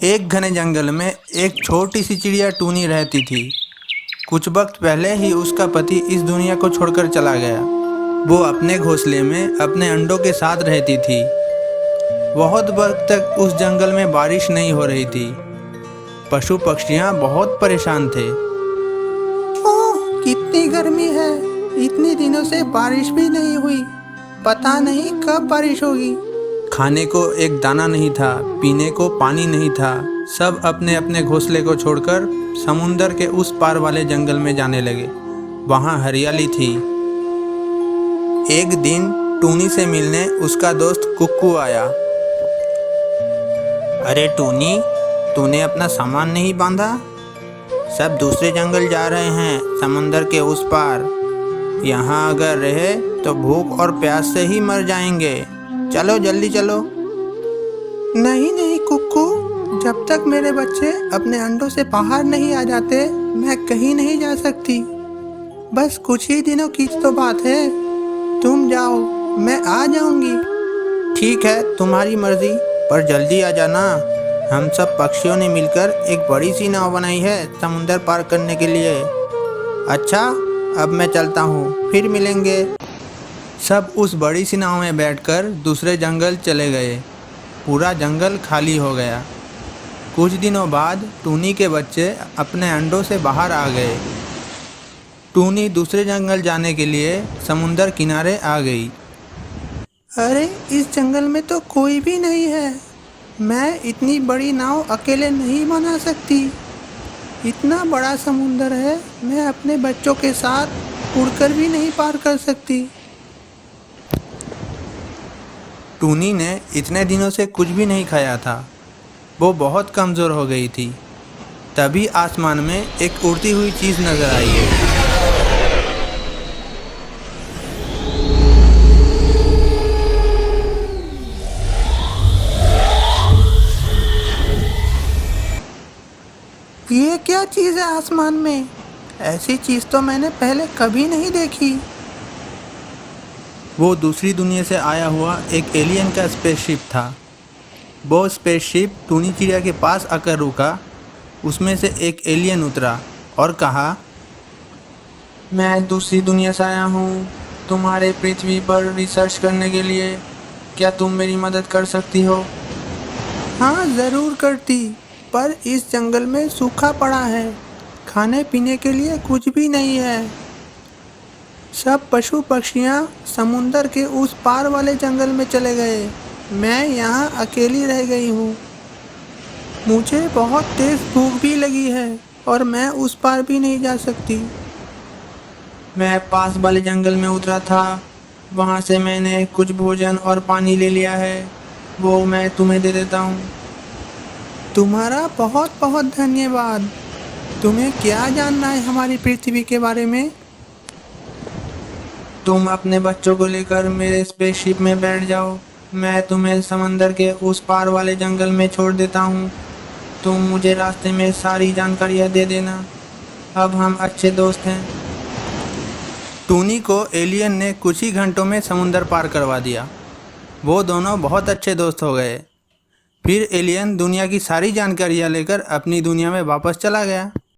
एक घने जंगल में एक छोटी सी चिड़िया टूनी रहती थी। कुछ वक्त पहले ही उसका पति इस दुनिया को छोड़कर चला गया। वो अपने घोंसले में अपने अंडों के साथ रहती थी। बहुत वक्त तक उस जंगल में बारिश नहीं हो रही थी। पशु पक्षियाँ बहुत परेशान थे। ओह, कितनी गर्मी है। इतने दिनों से बारिश भी नहीं हुई। पता नहीं कब बारिश होगी। खाने को एक दाना नहीं था, पीने को पानी नहीं था। सब अपने अपने घोंसले को छोड़कर समुंदर के उस पार वाले जंगल में जाने लगे। वहाँ हरियाली थी। एक दिन टूनी से मिलने उसका दोस्त कुक्कू आया। अरे टूनी, तूने अपना सामान नहीं बांधा? सब दूसरे जंगल जा रहे हैं, समुंदर के उस पार। यहाँ अगर रहे तो भूख और प्यास से ही मर जाएंगे। चलो जल्दी चलो। नहीं नहीं कुक्कू, जब तक मेरे बच्चे अपने अंडों से बाहर नहीं आ जाते मैं कहीं नहीं जा सकती। बस कुछ ही दिनों की तो बात है। तुम जाओ, मैं आ जाऊंगी। ठीक है, तुम्हारी मर्जी, पर जल्दी आ जाना। हम सब पक्षियों ने मिलकर एक बड़ी सी नाव बनाई है समुंदर पार करने के लिए। अच्छा, अब मैं चलता हूँ, फिर मिलेंगे। सब उस बड़ी सी नाव में बैठकर दूसरे जंगल चले गए। पूरा जंगल खाली हो गया। कुछ दिनों बाद टूनी के बच्चे अपने अंडों से बाहर आ गए। टूनी दूसरे जंगल जाने के लिए समुंदर किनारे आ गई। अरे, इस जंगल में तो कोई भी नहीं है। मैं इतनी बड़ी नाव अकेले नहीं बना सकती। इतना बड़ा समुंदर है, मैं अपने बच्चों के साथ उड़कर भी नहीं पार कर सकती। टूनी ने इतने दिनों से कुछ भी नहीं खाया था। वो बहुत कमज़ोर हो गई थी। तभी आसमान में एक उड़ती हुई चीज़ नज़र आई। ये क्या चीज़ है आसमान में? ऐसी चीज़ तो मैंने पहले कभी नहीं देखी। वो दूसरी दुनिया से आया हुआ एक एलियन का स्पेसशिप था। वो स्पेसशिप टूनी चिड़िया के पास आकर रुका। उसमें से एक एलियन उतरा और कहा, मैं दूसरी दुनिया से आया हूँ तुम्हारे पृथ्वी पर रिसर्च करने के लिए। क्या तुम मेरी मदद कर सकती हो? हाँ, ज़रूर करती, पर इस जंगल में सूखा पड़ा है। खाने पीने के लिए कुछ भी नहीं है। सब पशु पक्षियाँ समुंदर के उस पार वाले जंगल में चले गए। मैं यहाँ अकेली रह गई हूँ। मुझे बहुत तेज़ भूख भी लगी है और मैं उस पार भी नहीं जा सकती। मैं पास वाले जंगल में उतरा था। वहाँ से मैंने कुछ भोजन और पानी ले लिया है। वो मैं तुम्हें दे देता हूँ। तुम्हारा बहुत बहुत धन्यवाद। तुम्हें क्या जानना है हमारी पृथ्वी के बारे में? तुम अपने बच्चों को लेकर मेरे स्पेसशिप में बैठ जाओ। मैं तुम्हें समंदर के उस पार वाले जंगल में छोड़ देता हूँ। तुम मुझे रास्ते में सारी जानकारियाँ दे देना। अब हम अच्छे दोस्त हैं। टूनी को एलियन ने कुछ ही घंटों में समुंदर पार करवा दिया। वो दोनों बहुत अच्छे दोस्त हो गए। फिर एलियन दुनिया की सारी जानकारियाँ लेकर अपनी दुनिया में वापस चला गया।